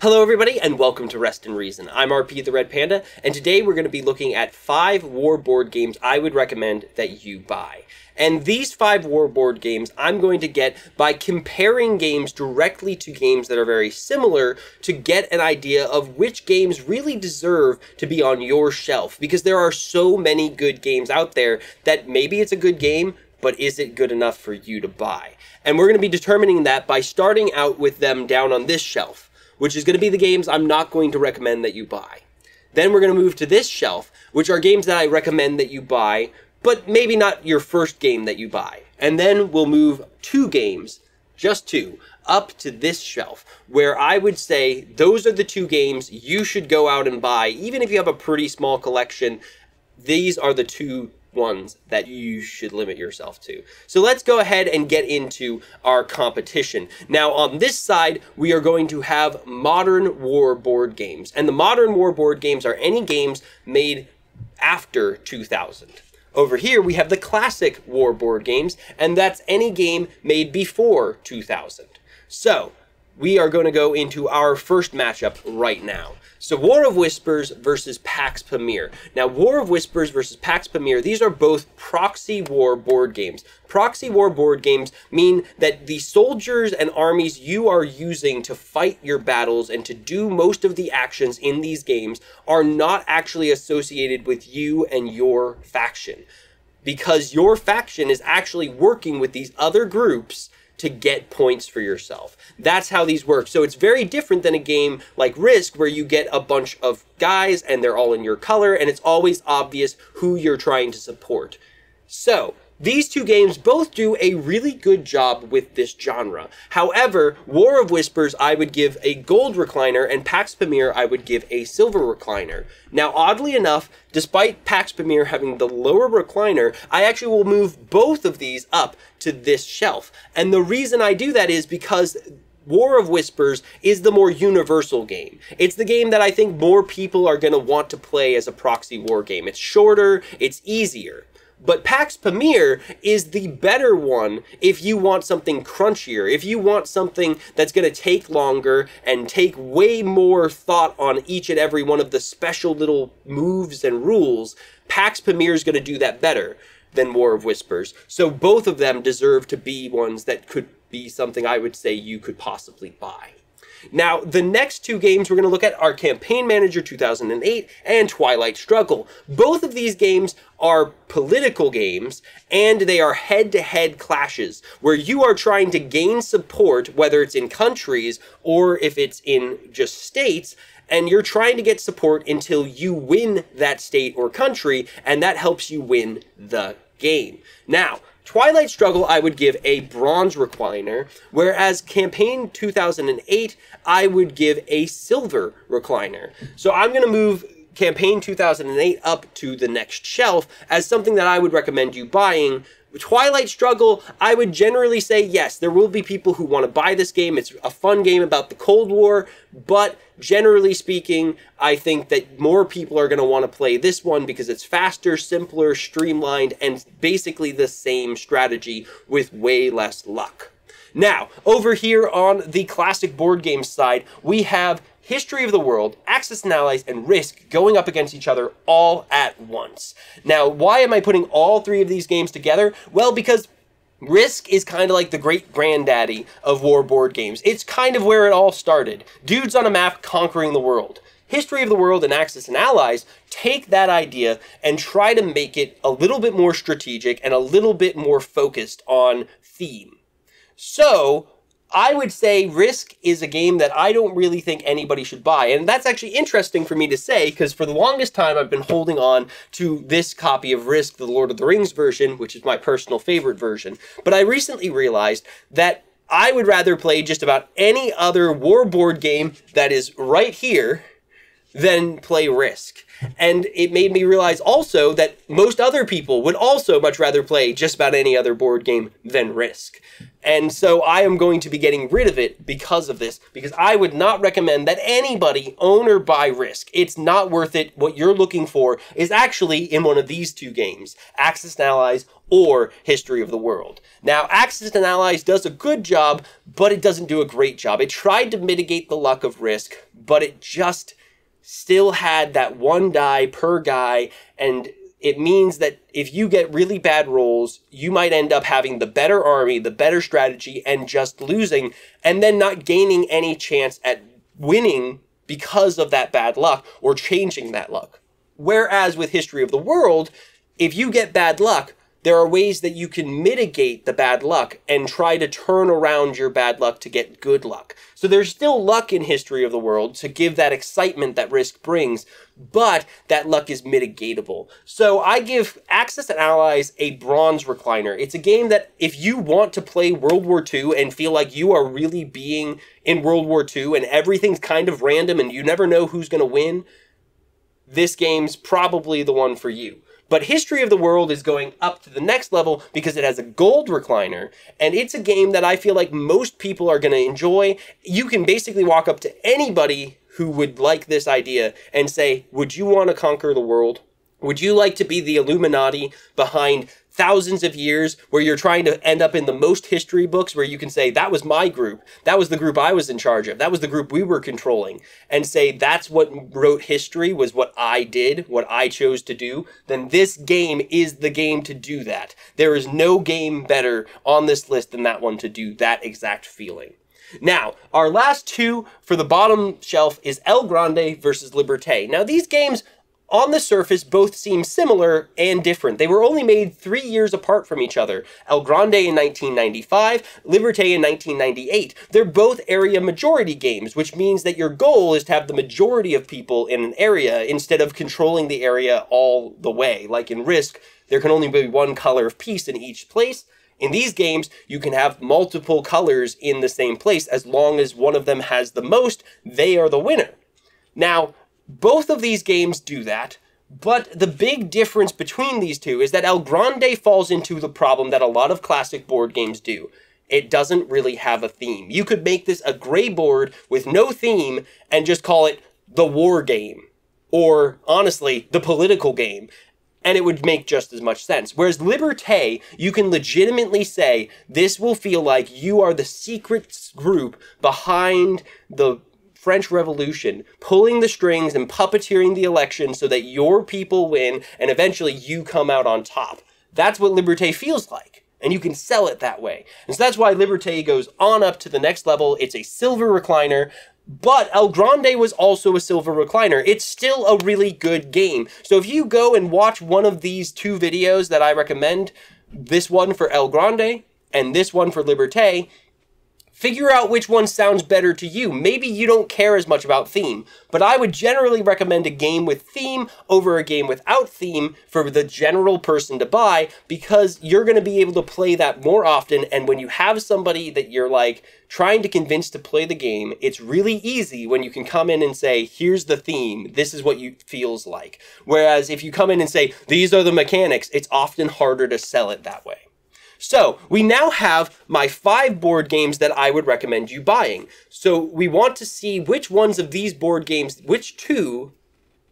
Hello everybody and welcome to Rest and Reason. I'm RP the Red Panda and today we're going to be looking at 5 war board games I would recommend that you buy. And these 5 war board games I'm going to get by comparing games directly to games that are very similar to get an idea of which games really deserve to be on your shelf, because there are so many good games out there that maybe it's a good game, but is it good enough for you to buy? And we're going to be determining that by starting out with them down on this shelf, which is going to be the games I'm not going to recommend that you buy. Then we're going to move to this shelf, which are games that I recommend that you buy, but maybe not your first game that you buy. And then we'll move 2 games, just 2, up to this shelf, where I would say those are the 2 games you should go out and buy. Even if you have a pretty small collection, these are the 2 ones that you should limit yourself to. So let's go ahead and get into our competition. Now on this side, we are going to have modern war board games. And the modern war board games are any games made after 2000. Over here, we have the classic war board games, and that's any game made before 2000. So we are going to go into our first matchup right now. So War of Whispers versus Pax Pamir. Now, War of Whispers versus Pax Pamir, these are both proxy war board games. Proxy war board games mean that the soldiers and armies you are using to fight your battles and to do most of the actions in these games are not actually associated with you and your faction, because your faction is actually working with these other groups to get points for yourself. That's how these work. So it's very different than a game like Risk, where you get a bunch of guys and they're all in your color and it's always obvious who you're trying to support. So these 2 games both do a really good job with this genre. However, War of Whispers I would give a gold recliner, and Pax Pamir I would give a silver recliner. Now, oddly enough, despite Pax Pamir having the lower recliner, I actually will move both of these up to this shelf. And the reason I do that is because War of Whispers is the more universal game. It's the game that I think more people are going to want to play as a proxy war game. It's shorter, it's easier. But Pax Pamir is the better one if you want something crunchier, if you want something that's going to take longer and take way more thought on each and every one of the special little moves and rules. Pax Pamir is going to do that better than War of Whispers. So both of them deserve to be ones that could be something I would say you could possibly buy. Now, the next 2 games we're going to look at are Campaign Manager 2008 and Twilight Struggle. Both of these games are political games, and they are head-to-head clashes, where you are trying to gain support, whether it's in countries or if it's in just states, and you're trying to get support until you win that state or country, and that helps you win the game. Now, Twilight Struggle I would give a bronze recliner, whereas Campaign 2008 I would give a silver recliner. So I'm going to move Campaign 2008 up to the next shelf as something that I would recommend you buying. Twilight Struggle, I would generally say yes, there will be people who want to buy this game. It's a fun game about the Cold War, but generally speaking, I think that more people are going to want to play this one because it's faster, simpler, streamlined, and basically the same strategy with way less luck. Now, over here on the classic board game side, we have History of the World, Axis and Allies, and Risk going up against each other all at once. Now, why am I putting all 3 of these games together? Well, because Risk is kind of like the great granddaddy of war board games. It's kind of where it all started. Dudes on a map conquering the world. History of the World and Axis and Allies take that idea and try to make it a little bit more strategic and a little bit more focused on theme. So I would say Risk is a game that I don't really think anybody should buy. And that's actually interesting for me to say, because for the longest time I've been holding on to this copy of Risk, the Lord of the Rings version, which is my personal favorite version. But I recently realized that I would rather play just about any other war board game that is right here than play Risk. And it made me realize also that most other people would also much rather play just about any other board game than Risk. And so I am going to be getting rid of it because of this, because I would not recommend that anybody own or buy Risk. It's not worth it. What you're looking for is actually in one of these 2 games, Axis and Allies or History of the World. Now, Axis and Allies does a good job, but it doesn't do a great job. It tried to mitigate the luck of Risk, but it just still had that one die per guy, and it means that if you get really bad rolls, you might end up having the better army, the better strategy, and just losing, and then not gaining any chance at winning because of that bad luck or changing that luck. Whereas with History of the World, if you get bad luck, there are ways that you can mitigate the bad luck and try to turn around your bad luck to get good luck. So there's still luck in History of the World to give that excitement that Risk brings, but that luck is mitigatable. So I give Axis and Allies a bronze recliner. It's a game that if you want to play World War II and feel like you are really being in World War II and everything's kind of random and you never know who's going to win, this game's probably the one for you. But History of the World is going up to the next level because it has a gold recliner, and it's a game that I feel like most people are going to enjoy. You can basically walk up to anybody who would like this idea and say, would you want to conquer the world? Would you like to be the Illuminati behind thousands of years where you're trying to end up in the most history books where you can say, that was my group, that was the group I was in charge of, that was the group we were controlling, and say that's what wrote history, was what I did, what I chose to do? Then this game is the game to do that. There is no game better on this list than that one to do that exact feeling. Now, our last two for the bottom shelf is El Grande versus Liberte. Now, these games on the surface both seem similar and different. They were only made 3 years apart from each other. El Grande in 1995, Liberte in 1998. They're both area majority games, which means that your goal is to have the majority of people in an area instead of controlling the area all the way. Like in Risk, there can only be one color of peace in each place. In these games, you can have multiple colors in the same place. As long as one of them has the most, they are the winner. Now, both of these games do that, but the big difference between these two is that El Grande falls into the problem that a lot of classic board games do. It doesn't really have a theme. You could make this a gray board with no theme and just call it the war game, or honestly, the political game, and it would make just as much sense. Whereas Liberte, you can legitimately say, this will feel like you are the secret group behind the French Revolution, pulling the strings and puppeteering the election so that your people win and eventually you come out on top. That's what Liberte feels like, and you can sell it that way. And so that's why Liberte goes on up to the next level. It's a silver recliner, but El Grande was also a silver recliner. It's still a really good game. So if you go and watch one of these two videos that I recommend, this one for El Grande and this one for Liberte, figure out which one sounds better to you. Maybe you don't care as much about theme, but I would generally recommend a game with theme over a game without theme for the general person to buy, because you're going to be able to play that more often, and when you have somebody that you're like trying to convince to play the game, it's really easy when you can come in and say, here's the theme, this is what it feels like. Whereas if you come in and say, these are the mechanics, it's often harder to sell it that way. So we now have my 5 board games that I would recommend you buying. So we want to see which ones of these board games, which 2,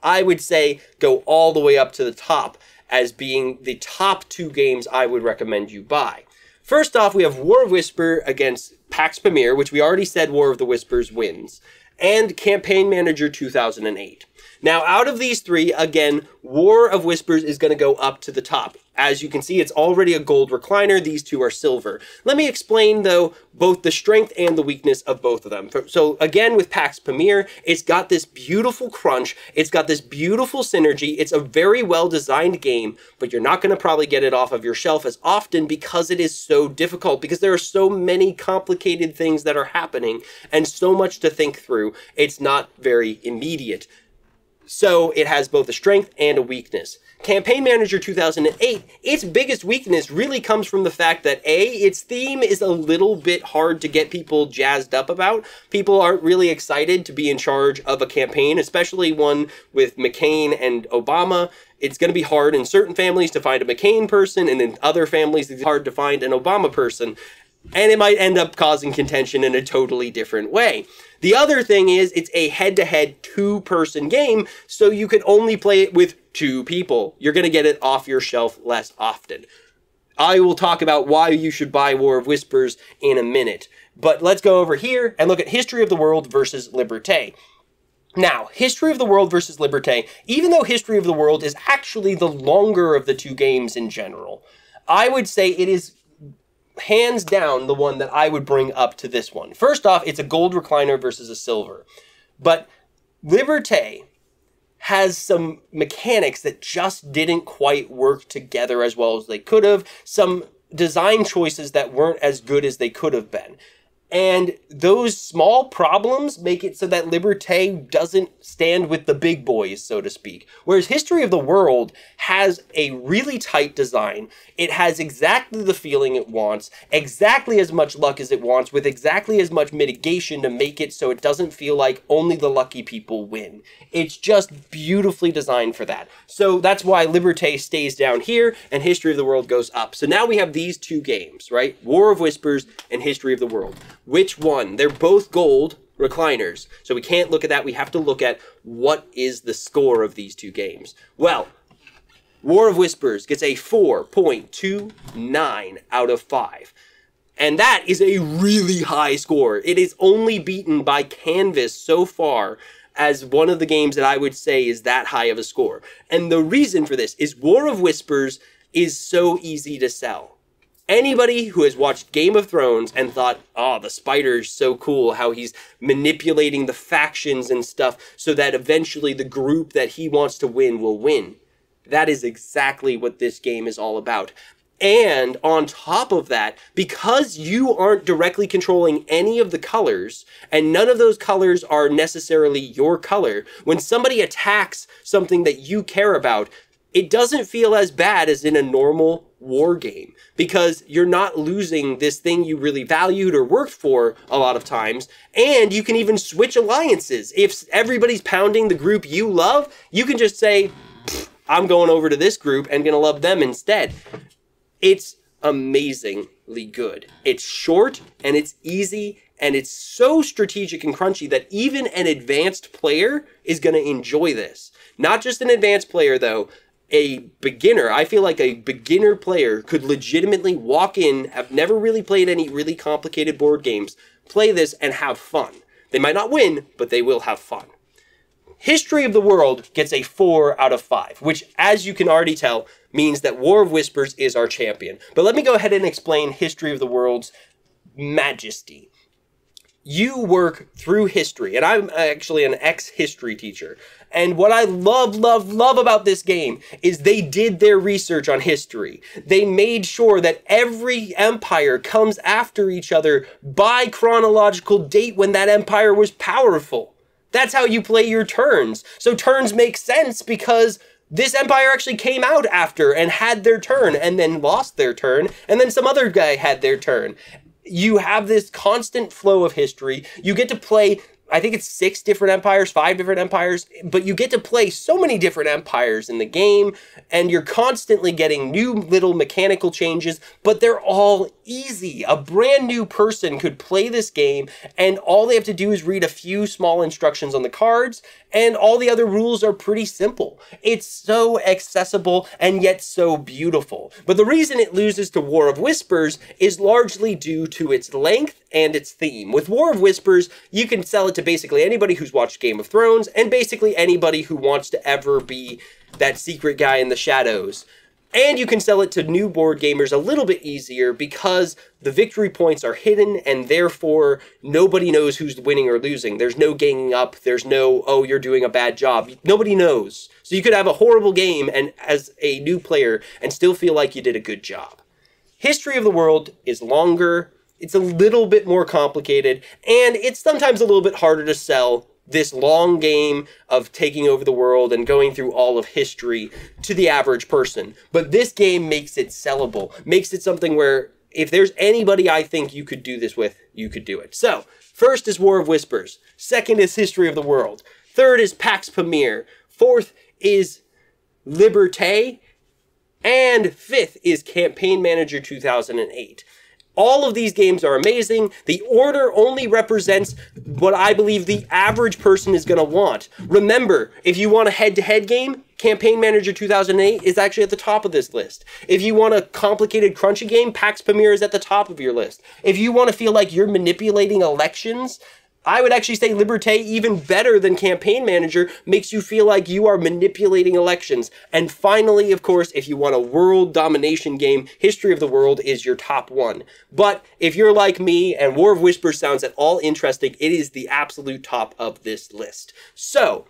I would say go all the way up to the top as being the top 2 games I would recommend you buy. First off, we have War of Whisper against Pax Pamir, which we already said War of the Whispers wins, and Campaign Manager 2008. Now, out of these 3, again, War of Whispers is going to go up to the top. As you can see, it's already a gold recliner. These 2 are silver. Let me explain, though, both the strength and the weakness of both of them. So, again, with Pax Pamir, it's got this beautiful crunch. It's got this beautiful synergy. It's a very well-designed game, but you're not going to probably get it off of your shelf as often because it is so difficult, because there are so many complicated things that are happening and so much to think through. It's not very immediate. So it has both a strength and a weakness. Campaign Manager 2008, its biggest weakness really comes from the fact that A, its theme is a little bit hard to get people jazzed up about. People aren't really excited to be in charge of a campaign, especially one with McCain and Obama. It's going to be hard in certain families to find a McCain person, and in other families it's hard to find an Obama person. And it might end up causing contention in a totally different way. The other thing is it's a head-to-head 2-person game, so you can only play it with 2 people. You're going to get it off your shelf less often. I will talk about why you should buy War of Whispers in a minute. But let's go over here and look at History of the World versus Liberte. Now, History of the World versus Liberte, even though History of the World is actually the longer of the two games in general, I would say it is hands down the one that I would bring up to this one. First off, it's a gold recliner versus a silver. But Liberte has some mechanics that just didn't quite work together as well as they could have. Some design choices that weren't as good as they could have been. And those small problems make it so that Liberte doesn't stand with the big boys, so to speak. Whereas History of the World has a really tight design. It has exactly the feeling it wants, exactly as much luck as it wants, with exactly as much mitigation to make it so it doesn't feel like only the lucky people win. It's just beautifully designed for that. So that's why Liberte stays down here and History of the World goes up. So now we have these two games, right? War of Whispers and History of the World. Which one? They're both gold recliners. So we can't look at that. We have to look at what is the score of these two games. Well, War of Whispers gets a 4.29 out of 5. And that is a really high score. It is only beaten by Canvas so far as one of the games that I would say is that high of a score. And the reason for this is War of Whispers is so easy to sell. Anybody who has watched Game of Thrones and thought, oh, the spider's so cool, how he's manipulating the factions and stuff so that eventually the group that he wants to win will win. That is exactly what this game is all about. And on top of that, because you aren't directly controlling any of the colors, and none of those colors are necessarily your color, when somebody attacks something that you care about, it doesn't feel as bad as in a normal war game, because you're not losing this thing you really valued or worked for a lot of times, and you can even switch alliances. If everybody's pounding the group you love, you can just say, I'm going over to this group and gonna love them instead. It's amazingly good. It's short and it's easy and it's so strategic and crunchy that even an advanced player is gonna enjoy this. Not just an advanced player though, a beginner, I feel like a beginner player could legitimately walk in, have never really played any really complicated board games, play this and have fun. They might not win, but they will have fun. History of the World gets a 4 out of 5, which, as you can already tell, means that War of Whispers is our champion. But let me go ahead and explain History of the World's majesty. You work through history, and I'm actually an ex-history teacher. And what I love about this game is they did their research on history. They made sure that every empire comes after each other by chronological date when that empire was powerful. That's how you play your turns. So turns make sense because this empire actually came out after and had their turn and then lost their turn, and then some other guy had their turn. You have this constant flow of history. You get to play, I think it's 6 different empires, 5 different empires, but you get to play so many different empires in the game, and you're constantly getting new little mechanical changes, but they're all easy. A brand new person could play this game, and all they have to do is read a few small instructions on the cards, and all the other rules are pretty simple. It's so accessible and yet so beautiful. But the reason it loses to War of Whispers is largely due to its length and its theme. With War of Whispers, you can sell it to basically anybody who's watched Game of Thrones and basically anybody who wants to ever be that secret guy in the shadows. And you can sell it to new board gamers a little bit easier because the victory points are hidden and therefore nobody knows who's winning or losing. There's no ganging up. There's no, oh, you're doing a bad job. Nobody knows. So you could have a horrible game and as a new player and still feel like you did a good job. History of the World is longer. It's a little bit more complicated and it's sometimes a little bit harder to sell this long game of taking over the world and going through all of history to the average person. But this game makes it sellable, makes it something where if there's anybody I think you could do this with, you could do it. So, first is War of Whispers. Second is History of the World. Third is Pax Pamir. Fourth is Liberte. And fifth is Campaign Manager 2008. All of these games are amazing. The order only represents what I believe the average person is going to want. Remember, if you want a head-to-head game, Campaign Manager 2008 is actually at the top of this list. If you want a complicated crunchy game, PAX Premier is at the top of your list. If you want to feel like you're manipulating elections, I would actually say Liberte, even better than Campaign Manager, makes you feel like you are manipulating elections. And finally, of course, if you want a world domination game, History of the World is your top one. But if you're like me and War of Whispers sounds at all interesting, it is the absolute top of this list. So,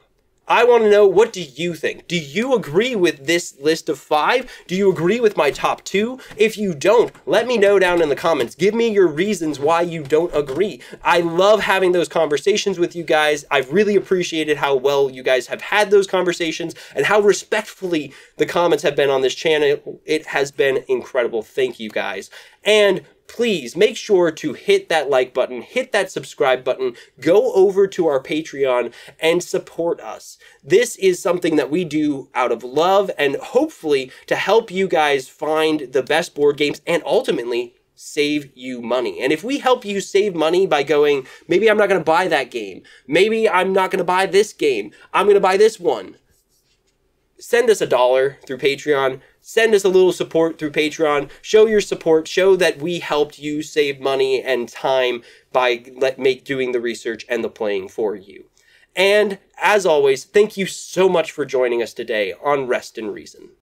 I want to know, what do you think? Do you agree with this list of 5? Do you agree with my top 2? If you don't, let me know down in the comments. Give me your reasons why you don't agree. I love having those conversations with you guys. I've really appreciated how well you guys have had those conversations and how respectfully the comments have been on this channel. It has been incredible. Thank you guys. And please make sure to hit that like button, hit that subscribe button, go over to our Patreon and support us. This is something that we do out of love and hopefully to help you guys find the best board games and ultimately save you money. And if we help you save money by going, maybe I'm not going to buy that game, maybe I'm not going to buy this game, I'm going to buy this one, send us $1 through Patreon. Send us a little support through Patreon. Show your support. Show that we helped you save money and time by doing the research and the playing for you. And as always, thank you so much for joining us today on Rest in Reason.